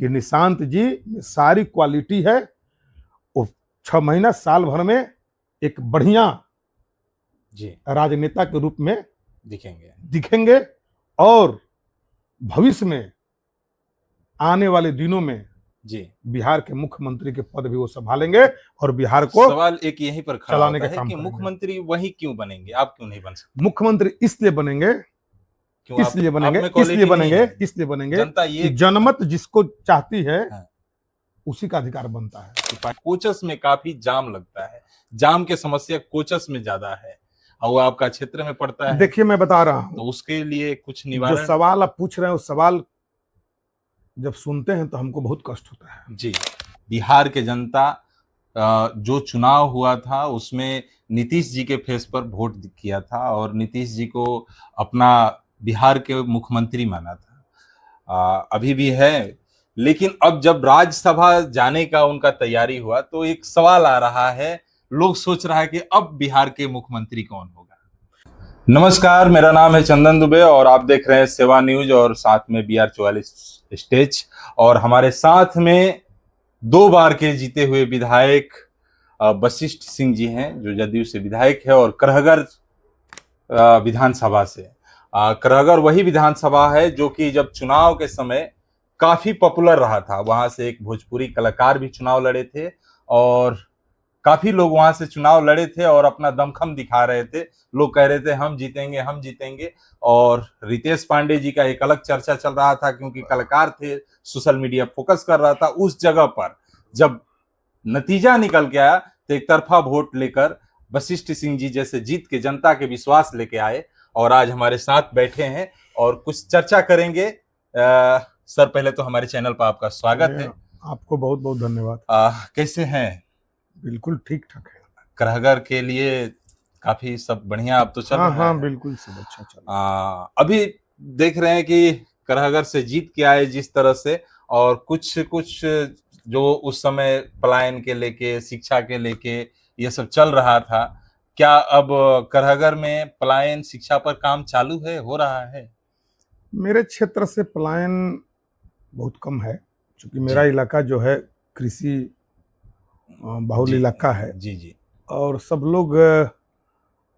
कि निशांत जी में सारी क्वालिटी है। वो 6 महीना साल भर में एक बढ़िया जी राजनेता के रूप में दिखेंगे। और भविष्य में आने वाले दिनों में जी बिहार के मुख्यमंत्री के पद भी वो संभालेंगे और बिहार को सवाल एक यहीं पर खड़ा चलाने होता के है काम कि करेंगे। मुख्यमंत्री वही क्यों बनेंगे, आप क्यों नहीं बन सकते? मुख्यमंत्री इसलिए बनेंगे क्यों इसलिए आप बनेंगे में इसलिए क्वालिटी नहीं बनेंगे है? इसलिए बनेंगे जनता कि ये जनमत जिसको चाहती है हाँ। उसी का अधिकार बनता है। कोचस में काफी जाम लगता है, जाम की समस्या कोचस में ज्यादा है और वो आपका क्षेत्र में पड़ता है। देखिए मैं बता रहा हूं, तो उसके लिए कुछ जो निवारण। सवाल आप पूछ रहे हैं उस सवाल जब सुनते हैं तो हमको बहुत कष्ट होता है। जी, बिहार के जनता जो चुनाव हुआ था उसमें नीतीश जी के फेस पर वोट किया था और नीतीश जी को अपना बिहार के मुख्यमंत्री माना था, अभी भी है। लेकिन अब जब राज्यसभा जाने का उनका तैयारी हुआ तो एक सवाल आ रहा है, लोग सोच रहा है कि अब बिहार के मुख्यमंत्री कौन होगा। नमस्कार, मेरा नाम है चंदन दुबे और आप देख रहे हैं सेवा न्यूज और साथ में BR44 स्टेज। और हमारे साथ में 2 बार के जीते हुए विधायक वशिष्ठ सिंह जी हैं, जो जदयू से विधायक है और करहगर विधानसभा से। करहगर वही विधानसभा है जो कि जब चुनाव के समय काफी पॉपुलर रहा था। वहां से एक भोजपुरी कलाकार भी चुनाव लड़े थे और काफी लोग वहां से चुनाव लड़े थे और अपना दमखम दिखा रहे थे। लोग कह रहे थे हम जीतेंगे हम जीतेंगे। और रितेश पांडे जी का एक अलग चर्चा चल रहा था क्योंकि कलाकार थे, सोशल मीडिया फोकस कर रहा था। उस जगह पर जब नतीजा निकल के आया तो एक तरफा वोट लेकर वशिष्ठ सिंह जी जैसे जीत के जनता के विश्वास लेके आए और आज हमारे साथ बैठे हैं और कुछ चर्चा करेंगे। सर, पहले तो हमारे चैनल पर आपका स्वागत है। आपको बहुत बहुत धन्यवाद। कैसे हैं? बिल्कुल ठीक ठाक है। करहगर के लिए काफी सब बढ़िया अब तो चल रहा है। हाँ, बिल्कुल सब अच्छा चल रहा है। अभी देख रहे हैं कि करहगर से जीत के आए जिस तरह से, और कुछ कुछ जो उस समय पलायन के लेके, शिक्षा के लेके ये सब चल रहा था, क्या अब करहगर में पलायन शिक्षा पर काम चालू है, हो रहा है? मेरे क्षेत्र से पलायन बहुत कम है क्योंकि मेरा जी इलाका जो है कृषि बहुल जी इलाका है जी जी और सब लोग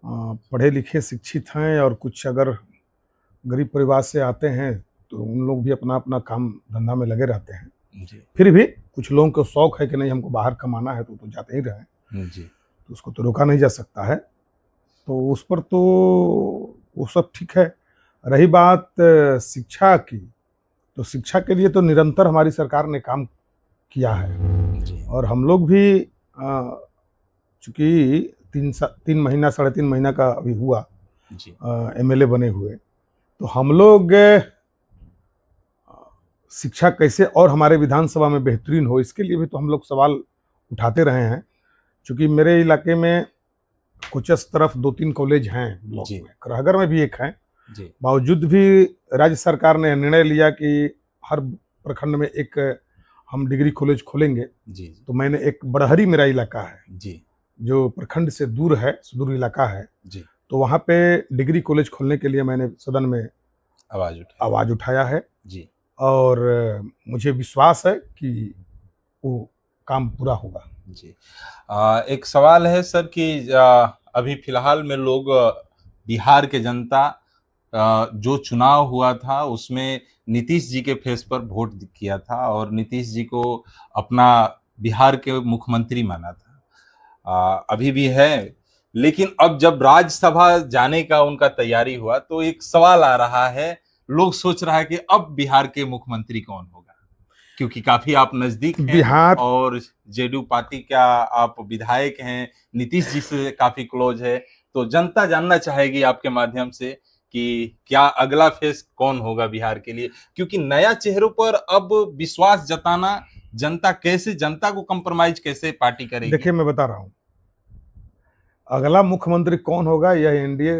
पढ़े लिखे शिक्षित हैं और कुछ अगर गरीब परिवार से आते हैं तो उन लोग भी अपना अपना काम धंधा में लगे रहते हैं। जी फिर भी कुछ लोगों को शौक है कि नहीं हमको बाहर कमाना है तो जाते ही रहे, जी तो उसको तो रोका नहीं जा सकता है। तो उस पर तो वो सब ठीक है। रही बात शिक्षा की, तो शिक्षा के लिए तो निरंतर हमारी सरकार ने काम किया है जी और हम लोग भी चूँकि 3 महीना 3.5 महीना का अभी हुआ जी MLA बने हुए, तो हम लोग शिक्षा कैसे और हमारे विधानसभा में बेहतरीन हो इसके लिए भी तो हम लोग सवाल उठाते रहे हैं। चूँकि मेरे इलाके में कुछ इस तरफ 2-3 कॉलेज हैं ब्लॉक में, करहगर में भी एक है। बावजूद भी राज्य सरकार ने निर्णय लिया कि हर प्रखंड में एक हम डिग्री कॉलेज खोलेंगे। जी तो मैंने एक बड़हरी मेरा इलाका है जी जो प्रखंड से दूर है, सुदूर इलाका है, जी तो वहाँ पे डिग्री कॉलेज खोलने के लिए मैंने सदन में आवाज उठाया है जी और मुझे विश्वास है कि वो काम पूरा होगा। जी एक सवाल है सर कि अभी फिलहाल में लोग बिहार के जनता जो चुनाव हुआ था उसमें नीतीश जी के फेस पर वोट किया था और नीतीश जी को अपना बिहार के मुख्यमंत्री माना था, अभी भी है। लेकिन अब जब राज्यसभा जाने का उनका तैयारी हुआ तो एक सवाल आ रहा है, लोग सोच रहा है कि अब बिहार के मुख्यमंत्री कौन होगा, क्योंकि काफी आप नजदीक हैं बिहार और जेडीयू पार्टी का आप विधायक हैं, नीतीश जी से काफी क्लोज है। तो जनता जानना चाहेगी आपके माध्यम से कि क्या अगला फेस कौन होगा बिहार के लिए, क्योंकि नया चेहरों पर अब विश्वास जताना, जनता को कंप्रोमाइज कैसे पार्टी करेगी? देखिए मैं बता रहा हूँ, अगला मुख्यमंत्री कौन होगा यह एनडीए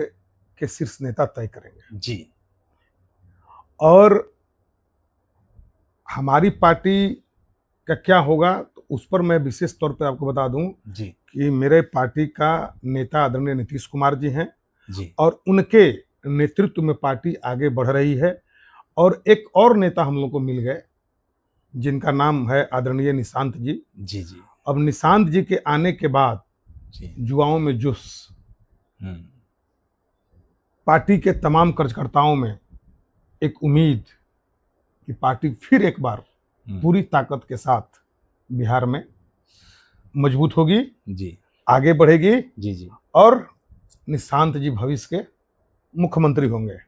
के शीर्ष नेता तय करेंगे जी। और हमारी पार्टी का क्या होगा तो उस पर मैं विशेष तौर पे आपको बता दूं जी कि मेरे पार्टी का नेता आदरणीय नीतीश कुमार जी हैं जी और उनके नेतृत्व में पार्टी आगे बढ़ रही है। और एक और नेता हम लोग को मिल गए जिनका नाम है आदरणीय निशांत जी। जी जी अब निशांत जी के आने के बाद जी। युवाओं में जोश, हम्म। पार्टी के तमाम कार्यकर्ताओं में एक उम्मीद कि पार्टी फिर एक बार पूरी ताकत के साथ बिहार में मजबूत होगी, जी आगे बढ़ेगी जी जी। और निशांत जी भविष्य के मुख्यमंत्री होंगे।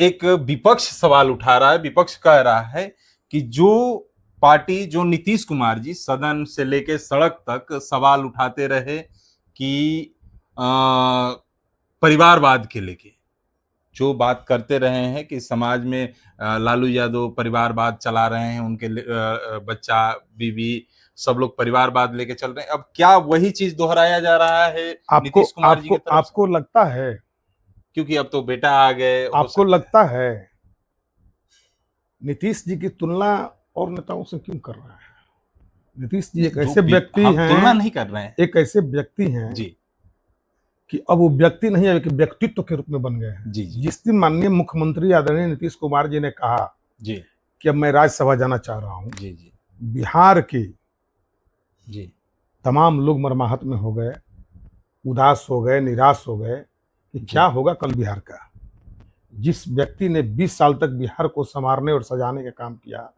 एक विपक्ष सवाल उठा रहा है, विपक्ष कह रहा है कि जो पार्टी, जो नीतीश कुमार जी सदन से लेके सड़क तक सवाल उठाते रहे कि परिवारवाद के लेके जो बात करते रहे हैं कि समाज में लालू यादव परिवारवाद चला रहे हैं, उनके बच्चा बीवी सब लोग परिवारवाद लेके चल रहे हैं, अब क्या वही चीज दोहराया जा रहा है आपको नीतीश कुमार जी की आपको तरफ से? आपको लगता है, क्योंकि अब तो बेटा आ गए, हो आपको सकता है। लगता है नीतीश जी की तुलना और नेताओं से क्यों कर रहा है? नीतीश जी एक ऐसे व्यक्ति हम तुलना हैं, नहीं कर रहे हैं एक ऐसे व्यक्ति हैं जी कि अब वो व्यक्ति नहीं है, एक व्यक्तित्व के रूप में बन गए हैं। जी जी जिस दिन माननीय मुख्यमंत्री आदरणीय नीतीश कुमार जी ने कहा जी कि अब मैं राज्यसभा जाना चाह रहा हूं, जी जी बिहार के जी तमाम लोग मरमाहत में हो गए, उदास हो गए, निराश हो गए कि क्या होगा कल बिहार का। जिस व्यक्ति ने 20 साल तक बिहार को संवारने और सजाने का काम किया,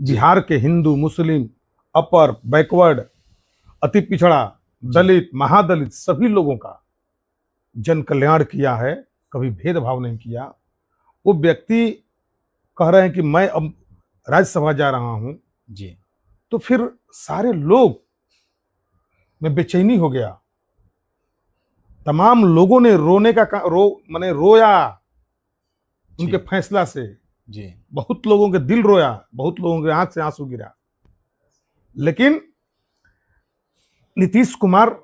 बिहार के हिंदू, मुस्लिम, अपर, बैकवर्ड, अति पिछड़ा, दलित, महादलित सभी लोगों का जन कल्याण किया है, कभी भेदभाव नहीं किया, वो व्यक्ति कह रहे हैं कि मैं अब राज्यसभा जा रहा हूं, जी तो फिर सारे लोग में बेचैनी हो गया। तमाम लोगों ने रोने का माने रोया उनके फैसला से। जी बहुत लोगों के दिल रोया, बहुत लोगों के आंख से आंसू गिरा। लेकिन नीतीश कुमार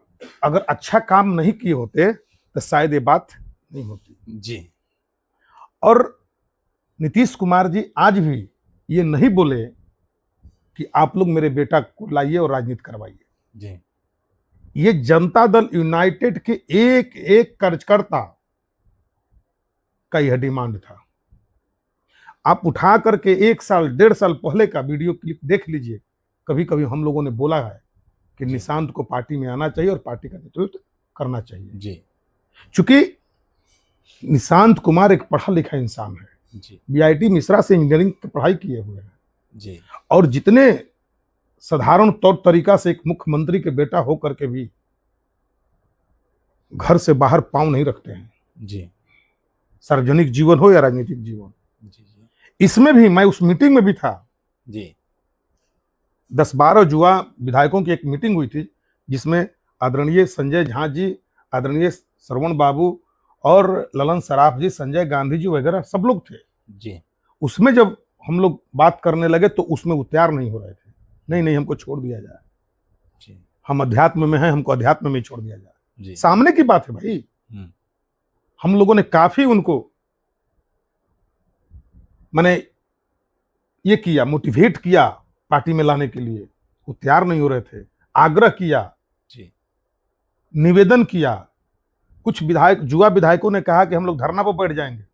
अगर अच्छा काम नहीं किए होते तो शायद ये बात नहीं होती। जी और नीतीश कुमार जी आज भी ये नहीं बोले कि आप लोग मेरे बेटा को लाइए और राजनीति करवाइए। जी ये जनता दल यूनाइटेड के एक एक कार्यकर्ता का यह डिमांड था। आप उठा करके 1 साल 1.5 साल पहले का वीडियो क्लिप देख लीजिए। कभी कभी हम लोगों ने बोला है कि निशांत को पार्टी में आना चाहिए और पार्टी का नेतृत्व करना चाहिए। जी चूंकि निशांत कुमार एक पढ़ा लिखा इंसान है, जी बीआईटी मिश्रा से इंजीनियरिंग की पढ़ाई किए हुए हैं जी और जितने साधारण तौर तरीका से एक मुख्यमंत्री के बेटा होकर के भी घर से बाहर पांव नहीं रखते हैं, जी सार्वजनिक जीवन हो या राजनीतिक जीवन। जी जी इसमें भी मैं उस मीटिंग में भी था। जी 10-12 युवा विधायकों की एक मीटिंग हुई थी जिसमें आदरणीय संजय झा जी, आदरणीय श्रवण बाबू और ललन सराफ जी, संजय गांधी जी वगैरह सब लोग थे। जी उसमें जब हम लोग बात करने लगे तो उसमें वो तैयार नहीं हो रहे थे। नहीं नहीं, हमको छोड़ दिया जाए, जी हम अध्यात्म में हैं, हमको अध्यात्म में छोड़ दिया जाए। जी सामने की बात है भाई। हम लोगों ने काफी उनको मैंने ये किया, मोटिवेट किया पार्टी में लाने के लिए, वो तैयार नहीं हो रहे थे। आग्रह किया, जी निवेदन किया। कुछ विधायक, युवा विधायकों ने कहा कि हम लोग धरना पर बैठ जाएंगे।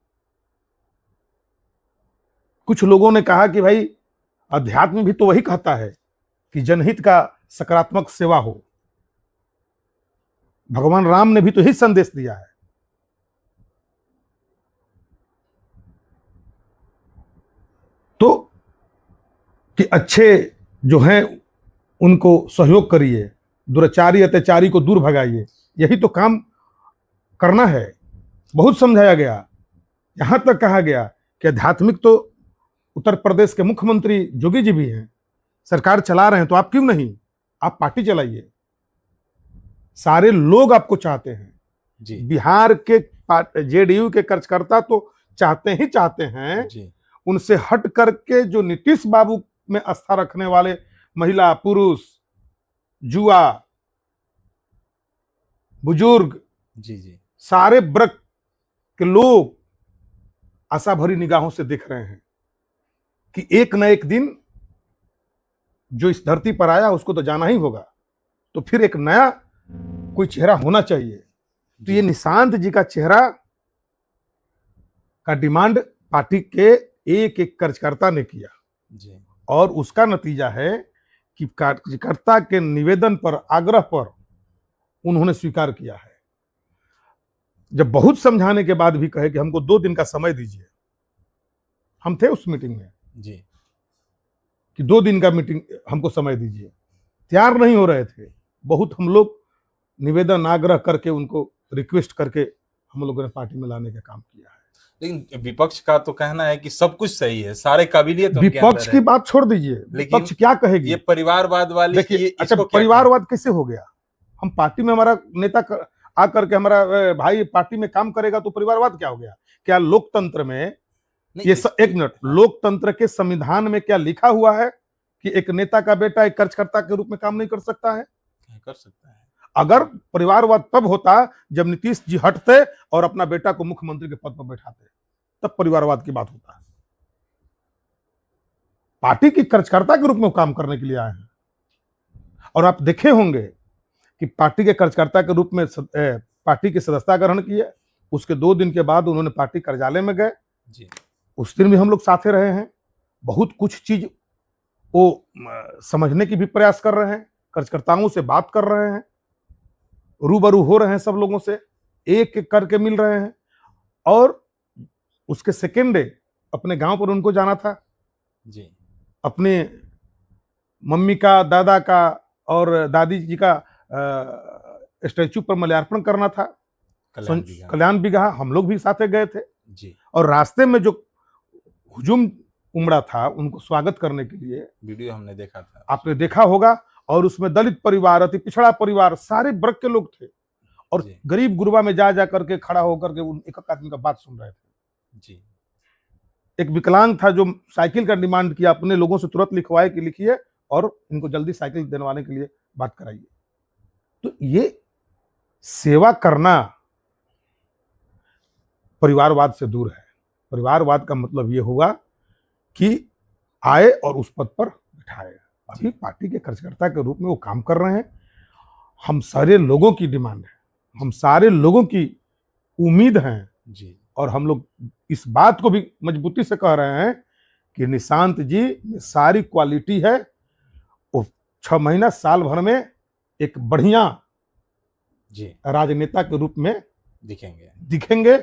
कुछ लोगों ने कहा कि भाई अध्यात्म भी तो वही कहता है कि जनहित का सकारात्मक सेवा हो। भगवान राम ने भी तो यही संदेश दिया है। तो कि अच्छे जो हैं उनको सहयोग करिए, दुराचारी अत्याचारी को दूर भगाइए, यही तो काम करना है। बहुत समझाया गया, यहां तक कहा गया कि आध्यात्मिक तो उत्तर प्रदेश के मुख्यमंत्री योगी जी भी हैं, सरकार चला रहे हैं, तो आप क्यों नहीं, आप पार्टी चलाइए। सारे लोग आपको चाहते हैं जी बिहार के जेडीयू के कार्यकर्ता तो चाहते ही चाहते हैं। जी उनसे हट करके जो नीतीश बाबू में आस्था रखने वाले महिला, पुरुष, युवा, बुजुर्ग, जी जी सारे वर्ग के लोग आशा भरी निगाहों से देख रहे हैं कि एक न एक दिन जो इस धरती पर आया उसको तो जाना ही होगा, तो फिर एक नया कोई चेहरा होना चाहिए। तो ये निशांत जी का चेहरा का डिमांड पार्टी के एक एक कार्यकर्ता ने किया जी और उसका नतीजा है कि कार्यकर्ता के निवेदन पर, आग्रह पर उन्होंने स्वीकार किया है। जब बहुत समझाने के बाद भी कहे कि हमको 2 दिन का समय दीजिए, हम थे उस मीटिंग में जी, कि 2 दिन का मीटिंग हमको समय दीजिए, तैयार नहीं हो रहे थे। बहुत हम लोग निवेदन, आग्रह करके, उनको रिक्वेस्ट करके हम लोगों ने पार्टी में लाने का काम किया है। लेकिन विपक्ष का तो कहना है कि सब कुछ सही है, सारे काबिलियत उनके विपक्ष अंदर की है। बात छोड़ दीजिए, लेकिन विपक्ष क्या कहेगी? ये परिवारवाद वाली देखिए, अच्छा, इसको क्या परिवारवाद कैसे हो गया? हम पार्टी में, हमारा नेता आकर के हमारा भाई पार्टी में काम करेगा तो परिवारवाद क्या हो गया? क्या लोकतंत्र में नहीं, एक मिनट, लोकतंत्र के संविधान में क्या लिखा हुआ है कि एक नेता का बेटा एक कार्यकर्ता के रूप में काम नहीं कर सकता है? कर सकता है। अगर परिवारवाद तब होता जब नीतीश जी हटते और अपना बेटा को मुख्यमंत्री के पद पर बैठाते, तब परिवारवाद की बात होता है। पार्टी की कार्यकर्ता के रूप में काम करने के लिए आए हैं। और आप देखे होंगे कि पार्टी के कार्यकर्ता के रूप में पार्टी की सदस्यता ग्रहण की है। उसके 2 दिन के बाद उन्होंने पार्टी कार्यालय में गए जी, उस दिन भी हम लोग साथे रहे हैं। बहुत कुछ चीज वो समझने की भी प्रयास कर रहे हैं, कार्यकर्ताओं से बात कर रहे हैं, रूबरू हो रहे हैं, सब लोगों से एक एक करके मिल रहे हैं। और उसके सेकेंड डे अपने गांव पर उनको जाना था, जी, अपने मम्मी का, दादा का और दादी जी का स्टैचू पर माल्यार्पण करना था, कल्याण बिगहा। हम लोग भी साथे गए थे जी। और रास्ते में जो हुजूम उमड़ा था उनको स्वागत करने के लिए, वीडियो हमने देखा था, आपने देखा होगा। और उसमें दलित परिवार, अति पिछड़ा परिवार, सारे वर्ग के लोग थे और गरीब गुरबा में जा करके खड़ा होकर के उन एक आदमी का बात सुन रहे थे। जी, एक विकलांग था जो साइकिल का डिमांड किया, अपने लोगों से तुरंत लिखवाए कि लिखिए और इनको जल्दी साइकिल दिलवाने के लिए बात कराइए। तो ये सेवा करना परिवारवाद से दूर है। परिवारवाद का मतलब ये हुआ कि आए और उस पद पर बिठाए। अभी पार्टी के कार्यकर्ता के रूप में वो काम कर रहे हैं। हम सारे लोगों की डिमांड है, हम सारे लोगों की उम्मीद है जी, और हम लोग इस बात को भी मजबूती से कह रहे हैं कि निशांत जी में सारी क्वालिटी है। वो 6 महीना, साल भर में एक बढ़िया जी राजनेता के रूप में दिखेंगे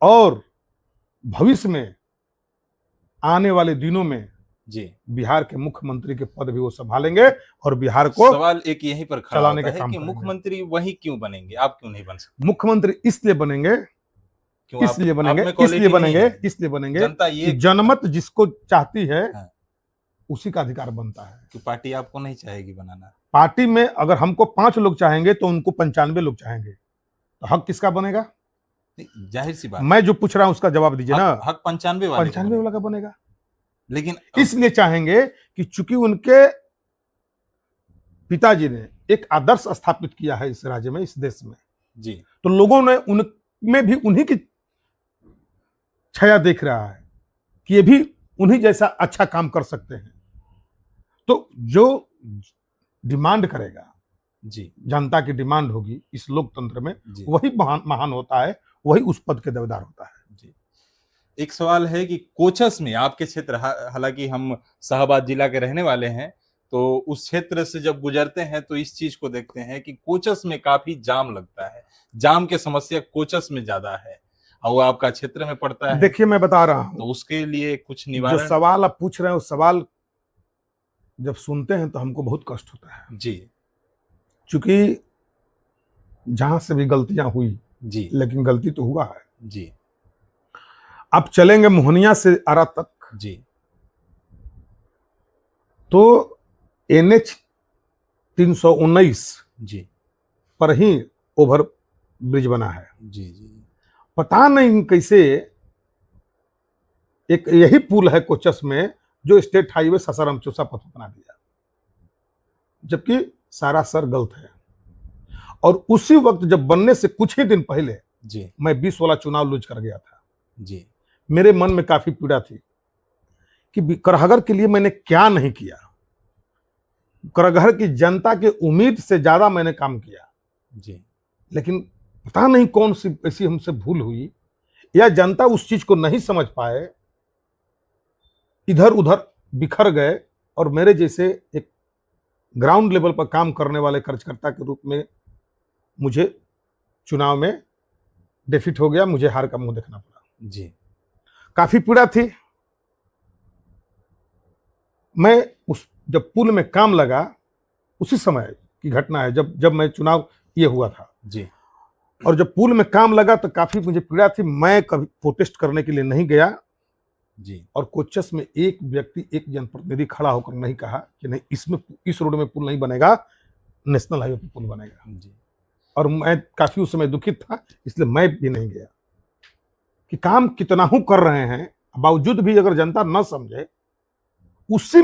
और भविष्य में आने वाले दिनों में जी बिहार के मुख्यमंत्री के पद भी वो संभालेंगे और बिहार को सवाल एक यहीं पर खड़ा चलाने होता का है काम कि करेंगे। मुख्यमंत्री वही क्यों बनेंगे, आप क्यों नहीं बन सकते? मुख्यमंत्री इसलिए बनेंगे, क्यों इसलिए बनेंगे, आप में quality नहीं है? इसलिए बनेंगे जनता ये कि जनमत जिसको चाहती है हाँ। उसी का अधिकार बनता है। कि पार्टी आपको नहीं चाहेगी बनाना। पार्टी में अगर हमको 5 लोग चाहेंगे तो उनको 95 लोग चाहेंगे, तो हक किसका बनेगा? जाहिर सी बात, मैं जो पूछ रहा हूं उसका जवाब दीजिए ना। हक 95 वाले 95 वाला का बनेगा। लेकिन इसलिए चाहेंगे कि चूंकि उनके पिताजी ने एक आदर्श स्थापित किया है इस राज्य में, इस देश में जी, तो लोगों ने उनमें भी उन्हीं की छाया देख रहा है कि ये भी उन्हीं जैसा अच्छा काम कर सकते हैं। तो जो डिमांड करेगा, जी, जनता की डिमांड होगी इस लोकतंत्र में, जी, वही महान होता है, वही उस पद के दावेदार होता है। जी। एक सवाल है कि कोचस में आपके क्षेत्र, हालांकि हम शाहबाद जिला के रहने वाले हैं, तो उस क्षेत्र से जब गुजरते हैं तो इस चीज को देखते हैं कि कोचस में काफी जाम लगता है, जाम की समस्या कोचस में ज्यादा है और वो आपका क्षेत्र में पड़ता है। देखिए, मैं बता रहा हूं, तो उसके लिए कुछ जो निवारण। सवाल आप पूछ रहे हैं उस सवाल जब सुनते हैं तो हमको बहुत कष्ट होता है जी, क्योंकि जहां से भी गलतियां हुई, जी, लेकिन गलती तो हुआ है। जी, आप चलेंगे मोहनिया से आरा तक जी, तो NH 319 जी, पर ही ओवर ब्रिज बना है। जी, जी, पता नहीं कैसे एक यही पुल है कोचस में जो स्टेट हाईवे सासाराम चौसा पथ बना दिया, जबकि सारा सर गलत है। और उसी वक्त जब बनने से कुछ ही दिन पहले जी, मैं 20 वाला चुनाव लूज कर गया था। जी, मेरे मन में काफी पीड़ा थी कि करहगर के लिए मैंने क्या नहीं किया। करहगर की जनता की उम्मीद से ज्यादा मैंने काम किया, जी, लेकिन पता नहीं कौन सी ऐसी हमसे भूल हुई या जनता उस चीज को नहीं समझ पाए, इधर उधर बिखर गए और मेरे जैसे एक ग्राउंड लेवल पर काम करने वाले कार्यकर्ता के रूप में मुझे चुनाव में डिफीट हो गया, मुझे हार का मुंह देखना पड़ा जी। काफी पीड़ा थी। मैं उस जब पुल में काम लगा उसी समय की घटना है, जब मैं चुनाव ये हुआ था जी। और जब पुल में काम लगा तो काफी मुझे पीड़ा थी। मैं कभी प्रोटेस्ट करने के लिए नहीं गया जी। और कोचस में एक व्यक्ति, एक जनप्रतिनिधि खड़ा होकर नहीं कहा कि नहीं इसमें, इस रोड में पुल नहीं बनेगा, नेशनल हाईवे पे पुल बनेगा। जी। और मैं काफी उस समय दुखित था, इसलिए मैं भी नहीं गया। कि काम कितना हूं कर रहे हैं, बावजूद भी अगर जनता न समझे, उसी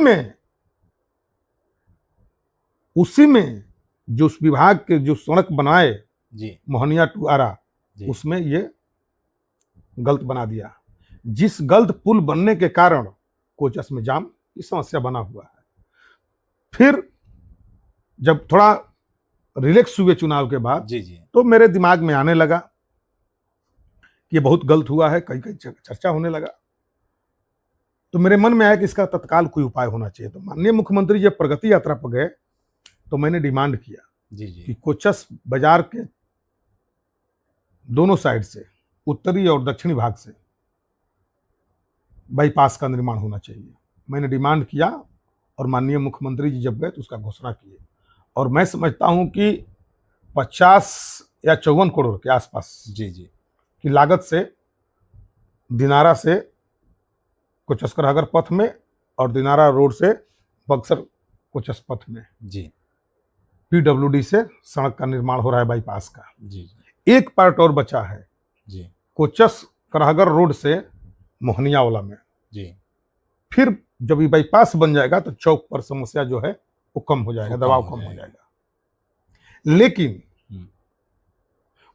में जो उस विभाग के जो सड़क बनाए जी। मोहनिया टू आरा, जी। उसमें ये गलत बना दिया, जिस गलत पुल बनने के कारण कोचस में जाम की समस्या बना हुआ है। फिर जब थोड़ा रिलैक्स हुए चुनाव के बाद, जी। जी। तो मेरे दिमाग में आने लगा कि ये बहुत गलत हुआ है, कहीं कहीं चर्चा होने लगा। तो मेरे मन में आया कि इसका तत्काल कोई उपाय होना चाहिए। तो माननीय मुख्यमंत्री जब प्रगति यात्रा पर गए तो मैंने डिमांड किया जी। जी। कि कोचस बाजार के दोनों साइड से, उत्तरी और दक्षिणी भाग से बाईपास का निर्माण होना चाहिए। मैंने डिमांड किया और माननीय मुख्यमंत्री जी जब गए तो उसका घोषणा किए। और मैं समझता हूं कि 50 या 54 करोड़ के आसपास जी। जी। की लागत से दिनारा से कोचस कराहगर पथ में और दिनारा रोड से बक्सर कोचस पथ में जी। पीडब्ल्यूडी से सड़क का निर्माण हो रहा है बाईपास का। जी। एक पार्ट और बचा है जी। कोचस कराहगर रोड से मोहनियावाला में। जी। फिर जब ये बाईपास बन जाएगा तो चौक पर समस्या जो है वो कम हो जाएगा, दबाव कम हो जाएगा। लेकिन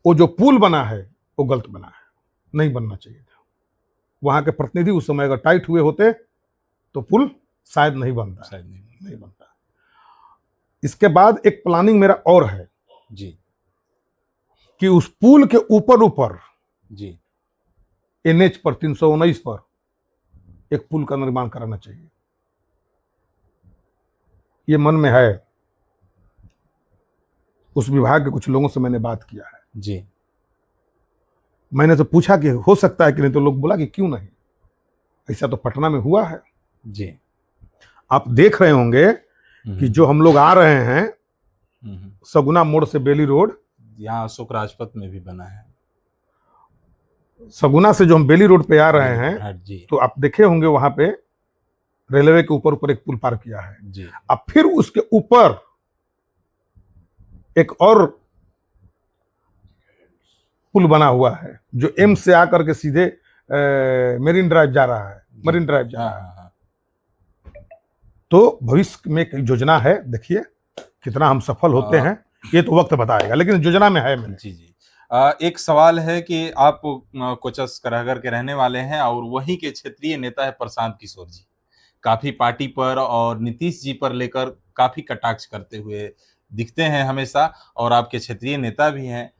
वो जो पुल बना है वो गलत बना है, नहीं बनना चाहिए था। वहां के प्रतिनिधि उस समय अगर टाइट हुए होते तो पुल शायद नहीं बनता, नहीं बनता। इसके बाद एक प्लानिंग मेरा और है जी कि उस पुल के ऊपर जी एनएच पर 319 पर एक पुल का निर्माण कराना चाहिए। ये मन में है, उस विभाग के कुछ लोगों से मैंने बात किया है जी। मैंने तो पूछा कि हो सकता है कि नहीं, तो लोग बोला कि क्यों नहीं, ऐसा तो पटना में हुआ है। जी। आप देख रहे होंगे कि जो हम लोग आ रहे हैं सगुना मोड़ से बेली रोड, यहाँ अशोक राजपथ में भी बना है। सगुना से जो हम बेली रोड पे आ रहे हैं जी। तो आप देखे होंगे वहां पे रेलवे के ऊपर एक पुल पार किया है जी। अब फिर उसके ऊपर एक और पुल बना हुआ है जो एम से आकर के सीधे मरीन ड्राइव जा रहा है, मरीन ड्राइव जा रहा है। तो भविष्य में एक योजना है, देखिए कितना हम सफल होते हैं ये तो वक्त बताएगा, लेकिन योजना में है मैंने। जी जी। एक सवाल है कि आप कोचस कराहगर के रहने वाले हैं और वहीं के क्षेत्रीय नेता है प्रशांत किशोर जी, काफी पार्टी पर और नीतीश जी पर लेकर काफी कटाक्ष करते हुए दिखते हैं हमेशा, और आपके क्षेत्रीय नेता भी हैं।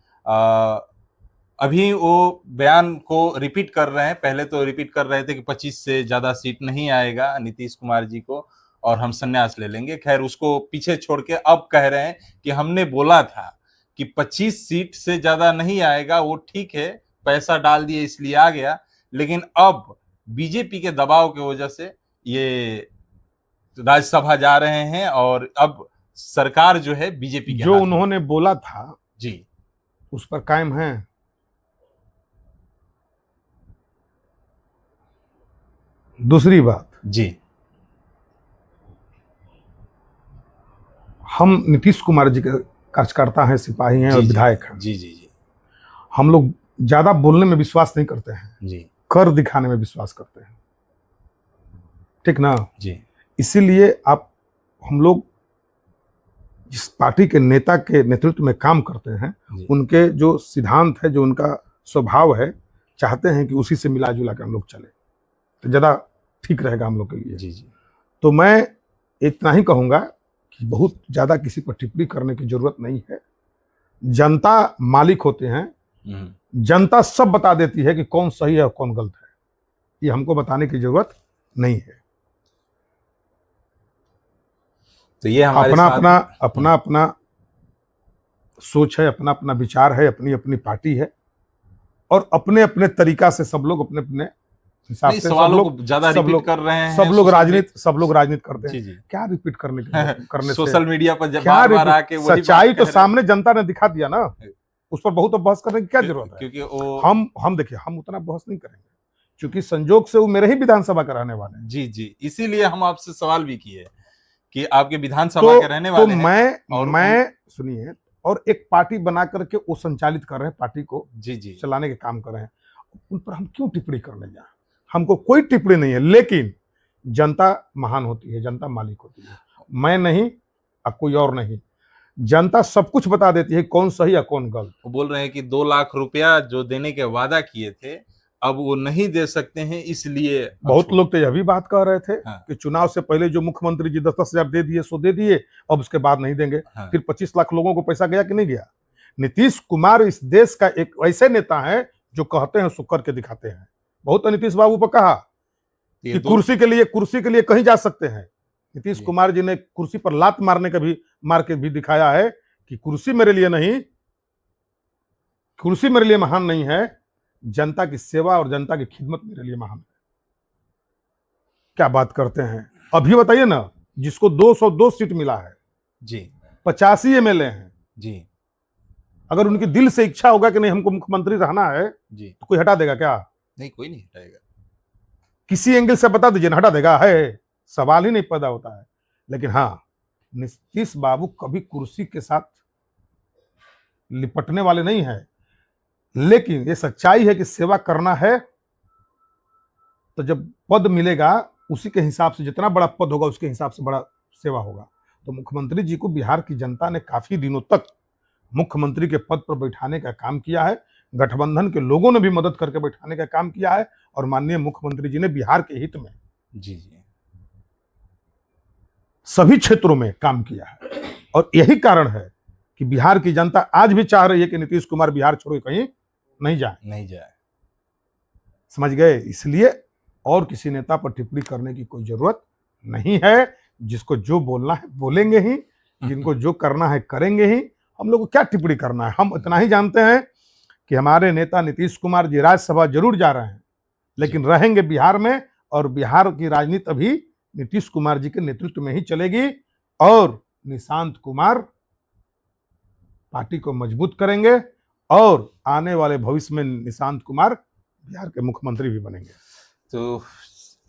अभी वो बयान को रिपीट कर रहे हैं, पहले तो रिपीट कर रहे थे कि 25 से ज्यादा सीट नहीं आएगा नीतीश कुमार जी को और हम संन्यास ले लेंगे। खैर उसको पीछे छोड़ के अब कह रहे हैं कि हमने बोला था कि 25 सीट से ज्यादा नहीं आएगा, वो ठीक है पैसा डाल दिए इसलिए आ गया, लेकिन अब बीजेपी के दबाव की वजह से ये राज्यसभा जा रहे हैं और अब सरकार जो है बीजेपी के जो हाथ में। उन्होंने बोला था जी उस पर कायम है। दूसरी बात, जी हम नीतीश कुमार जी के कार्यकर्ता हैं, सिपाही हैं और विधायक हैं। जी जी जी। हम लोग ज्यादा बोलने में विश्वास नहीं करते हैं जी, कर दिखाने में विश्वास करते हैं, ठीक ना जी इसीलिए आप हम लोग जिस पार्टी के नेता के नेतृत्व में काम करते हैं उनके जो सिद्धांत है, जो उनका स्वभाव है, चाहते हैं कि उसी से मिला जुला के हम लोग चले तो ज्यादा ठीक रहेगा हम लोग के लिए। जी जी। तो मैं इतना ही कहूंगा कि बहुत ज्यादा किसी पर टिप्पणी करने की जरूरत नहीं है। जनता मालिक होते हैं, जनता सब बता देती है कि कौन सही है और कौन गलत है, ये हमको बताने की जरूरत नहीं है। तो ये हमारे अपना साथ अपना अपना अपना सोच है, अपना अपना विचार है, अपनी अपनी पार्टी है, और अपने अपने तरीका से सब लोग अपने अपने हिसाब नहीं, से सवालों को ज्यादा रिपीट कर रहे हैं सब लोग राजनीति करते जी हैं। जी क्या रिपीट करने से सोशल मीडिया पर जब क्या बार बार रिपीट? आके वही सच्चाई बात तो कह रहे सामने जनता ने दिखा दिया ना, उस पर बहुत बहस करने की क्या जरूरत है? क्योंकि वो हम देखिए, हम उतना बहस नहीं करेंगे, क्योंकि संजोग से वो मेरे ही विधानसभा का रहने वाले हैं। जी जी, इसीलिए हम आपसे सवाल भी किए कि आपके विधानसभा तो के रहने वाले हैं और मैं सुनिए, और एक पार्टी बना करके वो संचालित कर रहे हैं, पार्टी को जी जी चलाने के काम कर रहे हैं, उन पर हम क्यों टिप्पणी करने जाएं? हमको कोई टिप्पणी नहीं है, लेकिन जनता महान होती है, जनता मालिक होती है, मैं नहीं और कोई और नहीं। जनता सब कुछ बता देती है, कौन सही या कौन गलत। वो बोल रहे हैं कि 2 लाख रुपया जो देने के वादा किए थे अब वो नहीं दे सकते हैं, इसलिए बहुत लोग तो यह भी बात कह रहे थे हाँ। कि चुनाव से पहले जो मुख्यमंत्री जी 10-10 हजार दे दिए सो दे दिए, अब उसके बाद नहीं देंगे। हाँ। फिर 25 लाख लोगों को पैसा गया कि नहीं गया? नीतीश कुमार इस देश का एक ऐसे नेता है जो कहते हैं सो करके दिखाते हैं। बहुत नीतीश बाबू पर कहा कि कुर्सी के लिए कहीं जा सकते हैं। नीतीश कुमार जी ने कुर्सी पर लात मार के भी दिखाया है कि कुर्सी मेरे लिए नहीं, कुर्सी मेरे लिए महान नहीं है, जनता की सेवा और जनता की खिदमत मेरे लिए महान है। क्या बात करते हैं? अभी बताइए ना, जिसको 202 सीट मिला है जी, 85 एमएलए हैं जी, अगर उनकी दिल से इच्छा होगा कि नहीं हमको मुख्यमंत्री रहना है जी, तो कोई हटा देगा क्या? नहीं, कोई नहीं हटाएगा। किसी एंगल से बता दीजिए ना, हटा देगा? है, सवाल ही नहीं पैदा होता है। लेकिन हाँ, नीतीश बाबू कभी कुर्सी के साथ लिपटने वाले नहीं है, लेकिन ये सच्चाई है कि सेवा करना है तो जब पद मिलेगा उसी के हिसाब से, जितना बड़ा पद होगा उसके हिसाब से बड़ा सेवा होगा। तो मुख्यमंत्री जी को बिहार की जनता ने काफी दिनों तक मुख्यमंत्री के पद पर बैठाने का काम किया है, गठबंधन के लोगों ने भी मदद करके बैठाने का काम किया है, और माननीय मुख्यमंत्री जी ने बिहार के हित में जी जी सभी क्षेत्रों में काम किया है। और यही कारण है कि बिहार की जनता आज भी चाह रही है कि नीतीश कुमार बिहार छोड़ कहीं नहीं जाए। समझ गए? इसलिए और किसी नेता पर टिप्पणी करने की कोई जरूरत नहीं है। जिसको जो बोलना है बोलेंगे ही, जिनको जो करना है करेंगे ही। हम लोग को क्या टिप्पणी करना है? हम इतना ही जानते हैं कि हमारे नेता नीतीश कुमार जी राज्यसभा जरूर जा रहे हैं, लेकिन रहेंगे बिहार में, और बिहार की राजनीति अभी नीतीश कुमार जी के नेतृत्व में ही चलेगी, और निशांत कुमार पार्टी को मजबूत करेंगे, और आने वाले भविष्य में निशांत कुमार बिहार के मुख्यमंत्री भी बनेंगे। तो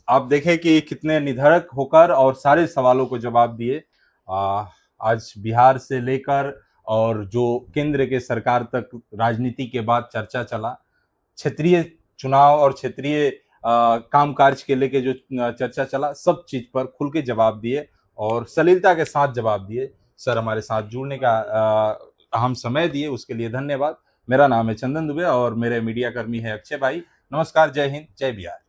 आप देखें कि कितने निधड़क होकर और सारे सवालों को जवाब दिए। आज बिहार से लेकर और जो केंद्र के सरकार तक राजनीति के बाद चर्चा चला, क्षेत्रीय चुनाव और क्षेत्रीय कामकाज के लेके जो चर्चा चला, सब चीज पर खुल के जवाब दिए और सलीलता के साथ जवाब दिए। सर, हमारे साथ जुड़ने का अहम समय दिए, उसके लिए धन्यवाद। मेरा नाम है चंदन दुबे और मेरे मीडिया कर्मी है अक्षय भाई। नमस्कार, जय हिंद, जय बिहार।